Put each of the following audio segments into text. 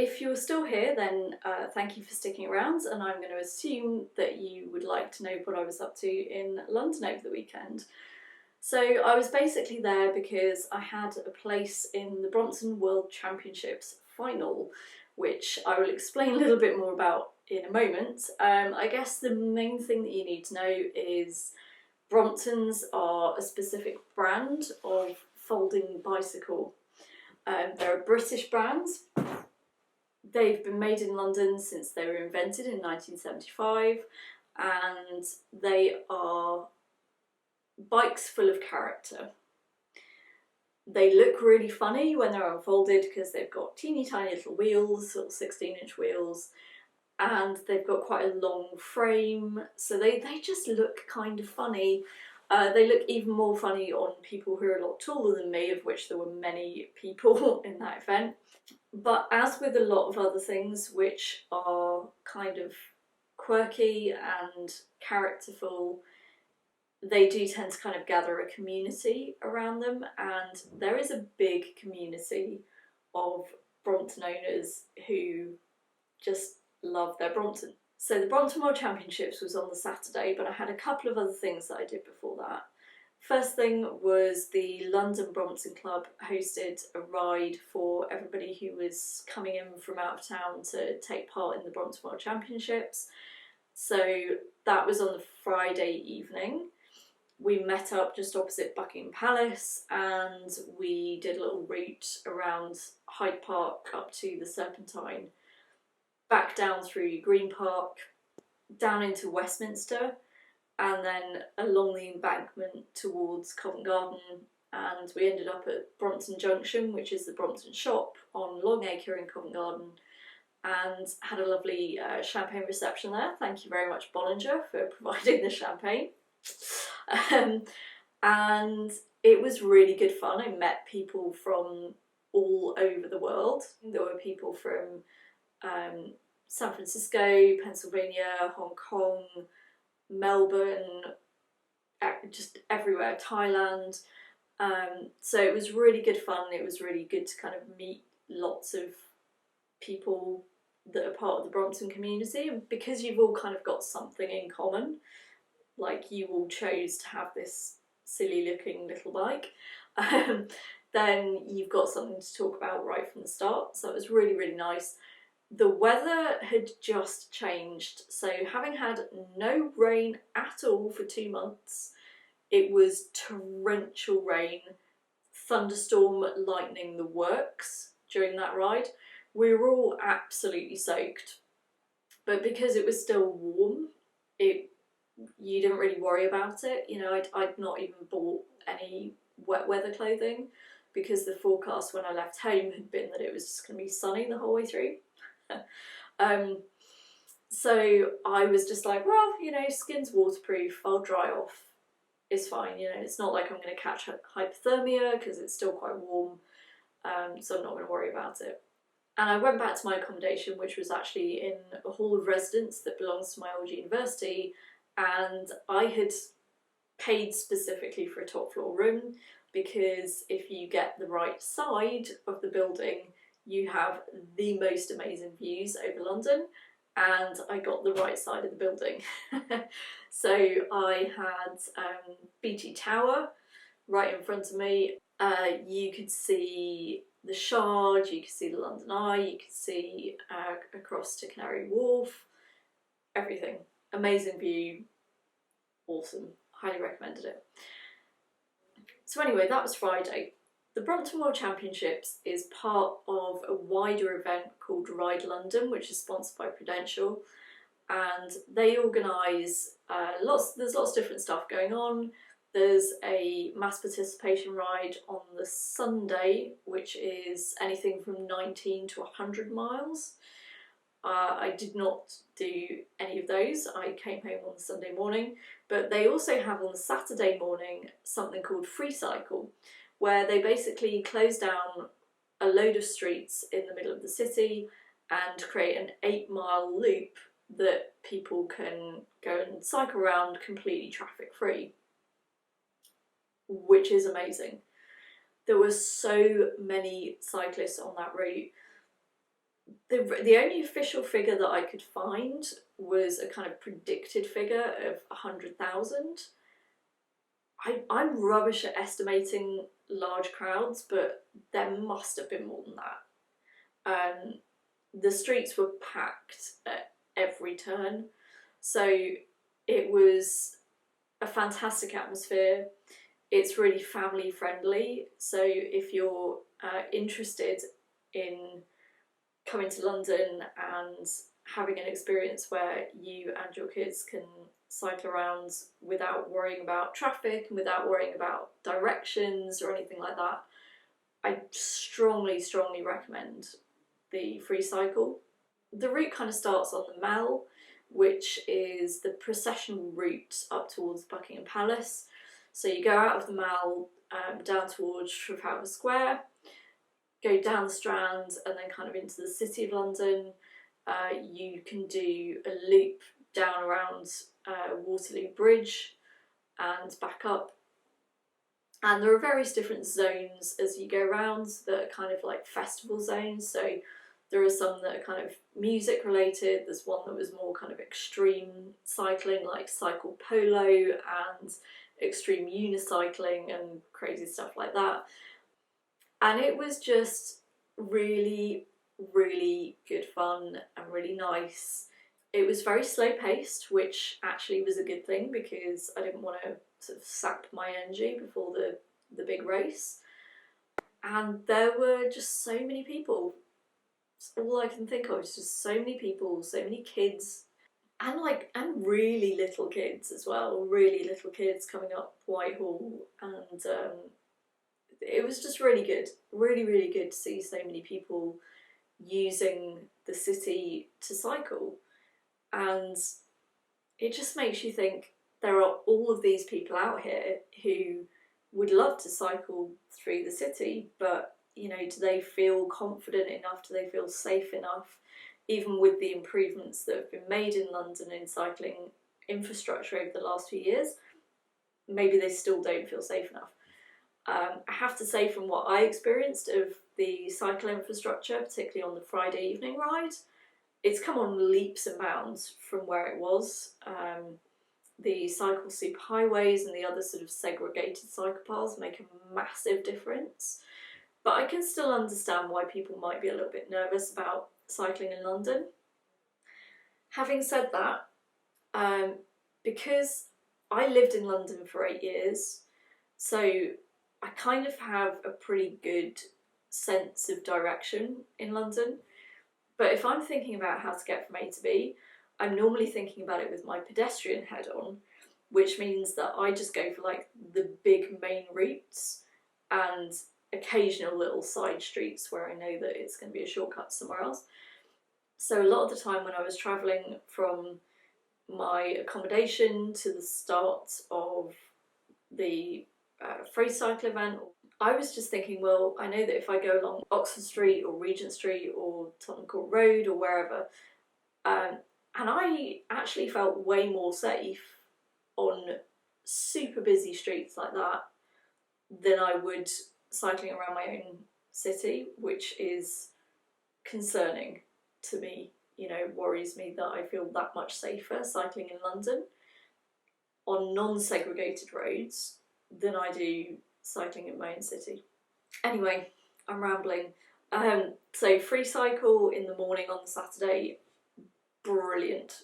If you're still here, then thank you for sticking around, and I'm going to assume that you would like to know what I was up to in London over the weekend. So I was basically there because I had a place in the Bronson World Championships final, which I will explain a little bit more about in a moment. I guess the main thing that you need to know is Bronsons are a specific brand of folding bicycle. They're a British brand. They've been made in London since they were invented in 1975, and they are bikes full of character. They look really funny when they're unfolded because they've got teeny tiny little wheels, sort of 16-inch wheels, and they've got quite a long frame, so they just look kind of funny. They look even more funny on people who are a lot taller than me, of which there were many people in that event. But as with a lot of other things which are kind of quirky and characterful, they do tend to kind of gather a community around them, and there is a big community of Bronson owners who just love their Bronson. So the Bronson World Championships was on the Saturday, but I had a couple of other things that I did before that. First thing was the London Bronson Club hosted a ride for everybody who was coming in from out of town to take part in the Bronson World Championships. So that was on the Friday evening. We met up just opposite Buckingham Palace and we did a little route around Hyde Park up to the Serpentine, back down through Green Park, down into Westminster, and then along the embankment towards Covent Garden, and we ended up at Bronson Junction, which is the Bronson shop on Long Acre in Covent Garden, and had a lovely champagne reception there. Thank you very much, Bollinger, for providing the champagne. And it was really good fun. I met people from all over the world. There were people from San Francisco, Pennsylvania, Hong Kong, Melbourne, just everywhere, Thailand. So it was really good fun. It was really good to kind of meet lots of people that are part of the Bronson community, and because you've all kind of got something in common, like you all chose to have this silly looking little bike, then you've got something to talk about right from the start. So it was really, really nice. The weather had just changed, so having had no rain at all for 2 months, it was torrential rain, thunderstorm, lightning, the works during that ride. We were all absolutely soaked, but because it was still warm, you didn't really worry about it. You know, I'd not even bought any wet weather clothing because the forecast when I left home had been that it was just going to be sunny the whole way through. So I was just like, well, you know, skin's waterproof, I'll dry off, it's fine, you know, it's not like I'm going to catch hypothermia because it's still quite warm, so I'm not going to worry about it. And I went back to my accommodation, which was actually in a hall of residence that belongs to my old university, and I had paid specifically for a top floor room because if you get the right side of the building, you have the most amazing views over London, and I got the right side of the building. So I had BT Tower right in front of me. You could see the Shard, you could see the London Eye, you could see across to Canary Wharf, everything. Amazing view, awesome, highly recommended it. So anyway, that was Friday. The Bronson World Championships is part of a wider event called Ride London, which is sponsored by Prudential, and they organise there's lots of different stuff going on. There's a mass participation ride on the Sunday, which is anything from 19 to 100 miles. I did not do any of those. I came home on the Sunday morning, but they also have on the Saturday morning something called Free Cycle, where they basically close down a load of streets in the middle of the city and create an 8-mile loop that people can go and cycle around completely traffic free, which is amazing. There were so many cyclists on that route. The only official figure that I could find was a kind of predicted figure of 100,000. I'm rubbish at estimating large crowds, but there must have been more than that. The streets were packed at every turn, so it was a fantastic atmosphere. It's really family friendly, so if you're interested in coming to London and having an experience where you and your kids can cycle around without worrying about traffic and without worrying about directions or anything like that, I strongly, strongly recommend the free cycle. The route kind of starts on the Mall, which is the processional route up towards Buckingham Palace. So you go out of the Mall down towards Trafalgar Square, go down the Strand and then kind of into the City of London. You can do a loop down around Waterloo Bridge and back up. And there are various different zones as you go around that are kind of like festival zones. So there are some that are kind of music related. There's one that was more kind of extreme cycling, like cycle polo and extreme unicycling and crazy stuff like that. And it was just really, really good fun and really nice. It was very slow paced, which actually was a good thing because I didn't want to sort of sap my energy before the big race. And there were just so many people. It's all I can think of is just so many people, so many kids, and really little kids as well. Really little kids coming up Whitehall, and it was just really good, really, really good to see so many people using the city to cycle. And it just makes you think there are all of these people out here who would love to cycle through the city, but you know, do they feel confident enough? Do they feel safe enough? Even with the improvements that have been made in London in cycling infrastructure over the last few years, maybe they still don't feel safe enough. I have to say, from what I experienced of the cycle infrastructure, particularly on the Friday evening ride, it's come on leaps and bounds from where it was. The cycle superhighways and the other sort of segregated cycle paths make a massive difference. But I can still understand why people might be a little bit nervous about cycling in London. Having said that, because I lived in London for 8 years, so I kind of have a pretty good sense of direction in London. But if I'm thinking about how to get from A to B, I'm normally thinking about it with my pedestrian head on, which means that I just go for like the big main routes and occasional little side streets where I know that it's going to be a shortcut somewhere else. So a lot of the time when I was travelling from my accommodation to the start of the free cycle event, I was just thinking, well, I know that if I go along Oxford Street or Regent Street or Tottenham Court Road or wherever, and I actually felt way more safe on super busy streets like that than I would cycling around my own city, which is concerning to me. You know, worries me that I feel that much safer cycling in London on non-segregated roads than I do cycling in my own city. Anyway, I'm rambling. So free cycle in the morning on the Saturday, brilliant.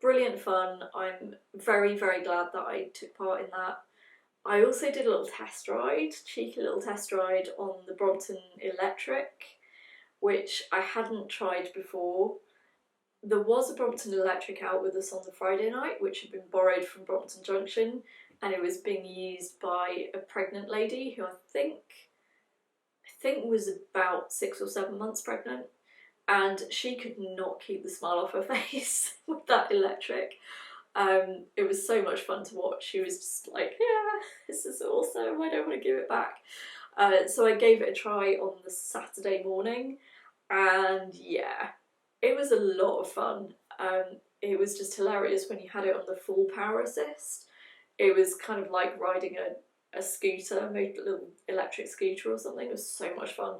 Brilliant fun. I'm very, very glad that I took part in that. I also did a little test ride, cheeky little test ride on the Bronson Electric, which I hadn't tried before. There was a Bronson Electric out with us on the Friday night, which had been borrowed from Brompton Junction, and it was being used by a pregnant lady who I think was about 6 or 7 months pregnant, and she could not keep the smile off her face with that electric. It was so much fun to watch. She was just like, yeah, this is awesome, I don't want to give it back. So I gave it a try on the Saturday morning, and yeah, it was a lot of fun. It was just hilarious when you had it on the full power assist. It was kind of like riding a scooter, maybe a little electric scooter or something. It was so much fun.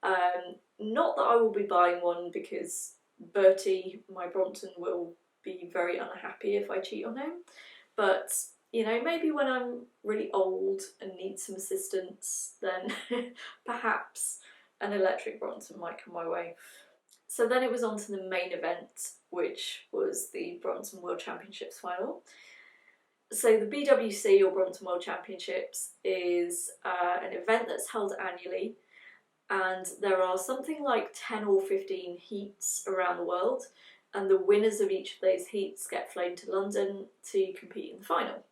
Not that I will be buying one, because Bertie, my Bronson, will be very unhappy if I cheat on him, but you know, maybe when I'm really old and need some assistance, then perhaps an electric Bronson might come my way. So then it was on to the main event, which was the Bronson World Championships final. So the BWC, or Bronson World Championships, is an event that's held annually, and there are something like 10 or 15 heats around the world, and the winners of each of those heats get flown to London to compete in the final.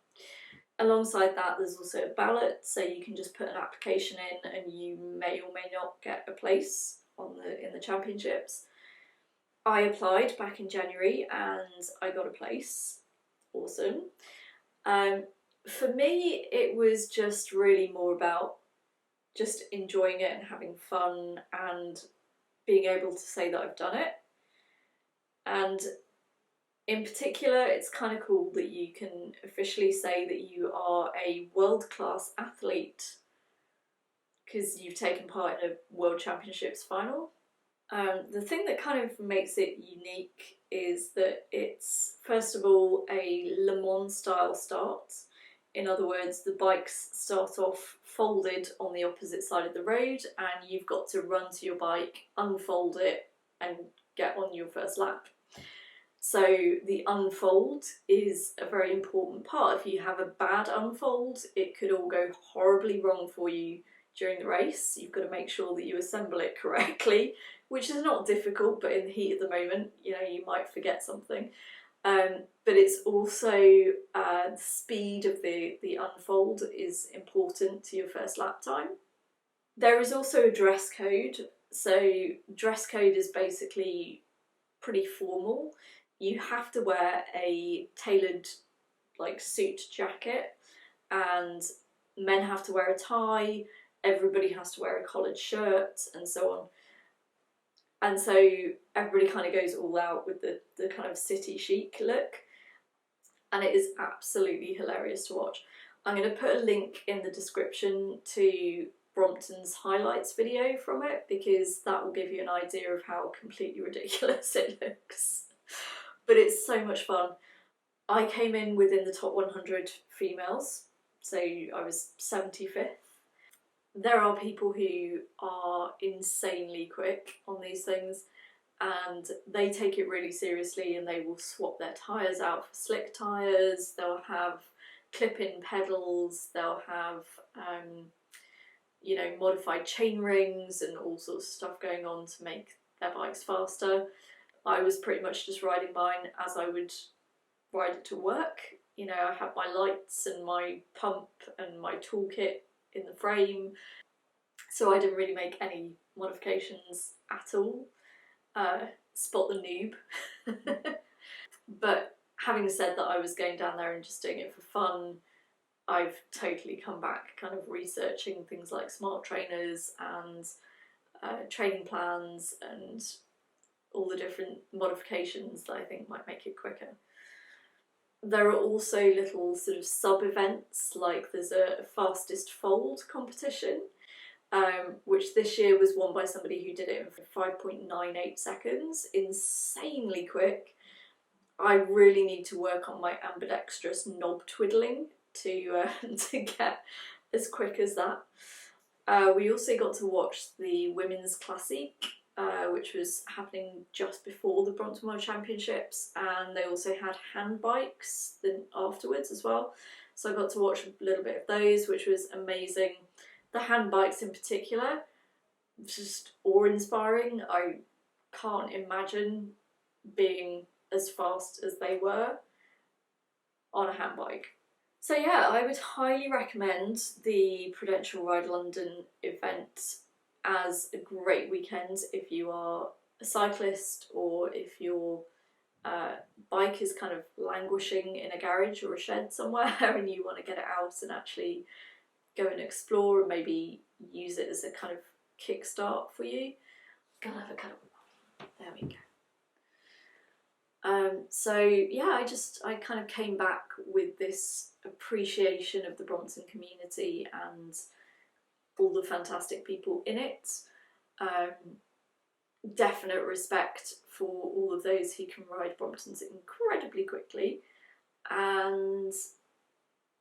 Alongside that, there's also a ballot, so you can just put an application in and you may or may not get a place in the championships. I applied back in January and I got a place. Awesome. For me, it was just really more about just enjoying it and having fun and being able to say that I've done it. And in particular, it's kind of cool that you can officially say that you are a world-class athlete because you've taken part in a World Championships final. The thing that kind of makes it unique is that it's, first of all, a Le Mans style start. In other words, the bikes start off folded on the opposite side of the road, and you've got to run to your bike, unfold it, and get on your first lap. So the unfold is a very important part. If you have a bad unfold, it could all go horribly wrong for you during the race. You've got to make sure that you assemble it correctly, which is not difficult, but in the heat of the moment, you know, you might forget something. But it's also the speed of the unfold is important to your first lap time. There is also a dress code. So dress code is basically pretty formal. You have to wear a tailored like suit jacket, and men have to wear a tie, everybody has to wear a collared shirt, and so on. And so everybody kind of goes all out with the kind of city chic look, and it is absolutely hilarious to watch. I'm going to put a link in the description to Brompton's highlights video from it, because that will give you an idea of how completely ridiculous it looks. But it's so much fun. I came in within the top 100 females, so I was 75th. There are people who are insanely quick on these things, and they take it really seriously, and they will swap their tyres out for slick tyres, they'll have clip-in pedals, they'll have you know, modified chain rings and all sorts of stuff going on to make their bikes faster. I was pretty much just riding mine as I would ride it to work. You know, I had my lights and my pump and my toolkit in the frame, so I didn't really make any modifications at all. Spot the noob. But having said that, I was going down there and just doing it for fun. I've totally come back kind of researching things like smart trainers and training plans and all the different modifications that I think might make it quicker. There are also little sort of sub-events, like there's a fastest fold competition, which this year was won by somebody who did it in 5.98 seconds, insanely quick. I really need to work on my ambidextrous knob twiddling to get as quick as that. We also got to watch the Women's Classic, which was happening just before the Bronson World Championships, and they also had hand bikes then afterwards as well. So I got to watch a little bit of those, which was amazing. The hand bikes in particular, just awe-inspiring. I can't imagine being as fast as they were on a hand bike. So yeah, I would highly recommend the Prudential Ride London event as a great weekend if you are a cyclist, or if your bike is kind of languishing in a garage or a shed somewhere and you want to get it out and actually go and explore and maybe use it as a kind of kickstart for you. Gonna have a cuddle. There we go. So yeah, I kind of came back with this appreciation of the Bronson community and all the fantastic people in it. definite respect for all of those who can ride Bromptons incredibly quickly, and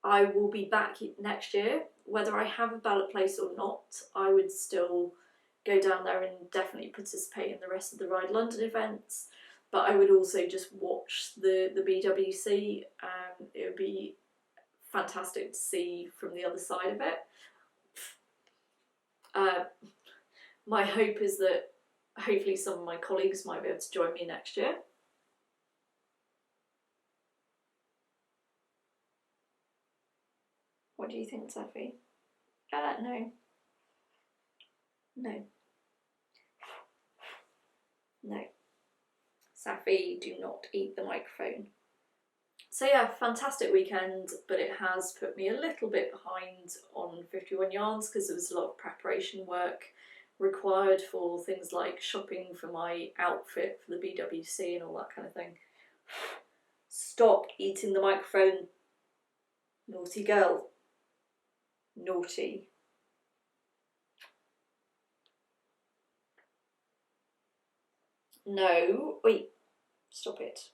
I will be back next year. Whether I have a ballot place or not, I would still go down there and definitely participate in the rest of the Ride London events, but I would also just watch the BWC. It would be fantastic to see from the other side of it. My hope is that hopefully some of my colleagues might be able to join me next year. What do you think, Safi? No. No. No. Safi, do not eat the microphone. So yeah, fantastic weekend, but it has put me a little bit behind on 51 yards because there was a lot of preparation work required for things like shopping for my outfit for the BWC and all that kind of thing. Stop eating the microphone, naughty girl. Naughty. No, wait, stop it.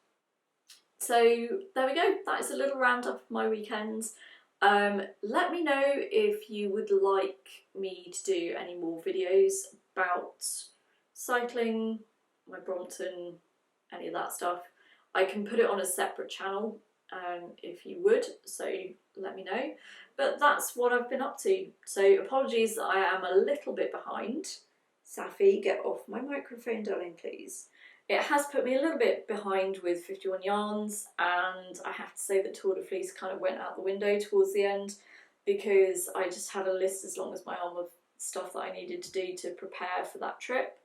So there we go, that is a little roundup of my weekends. Let me know if you would like me to do any more videos about cycling, my Brompton, any of that stuff. I can put it on a separate channel if you would, so let me know. But that's what I've been up to. So apologies that I am a little bit behind. Safi, get off my microphone, darling, please. It has put me a little bit behind with 51 yarns, and I have to say that Tour de Fleece kind of went out the window towards the end because I just had a list as long as my arm of stuff that I needed to do to prepare for that trip.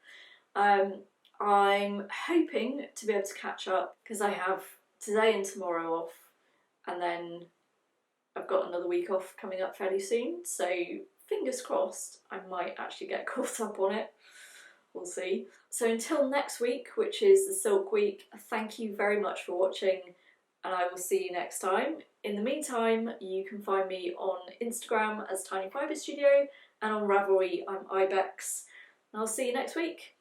I'm hoping to be able to catch up because I have today and tomorrow off, and then I've got another week off coming up fairly soon, so fingers crossed I might actually get caught up on it. We'll see. So until next week, which is the Silk Week, thank you very much for watching, and I will see you next time. In the meantime, you can find me on Instagram as Tiny Fibre Studio, and on Ravelry I'm Ibex. And I'll see you next week.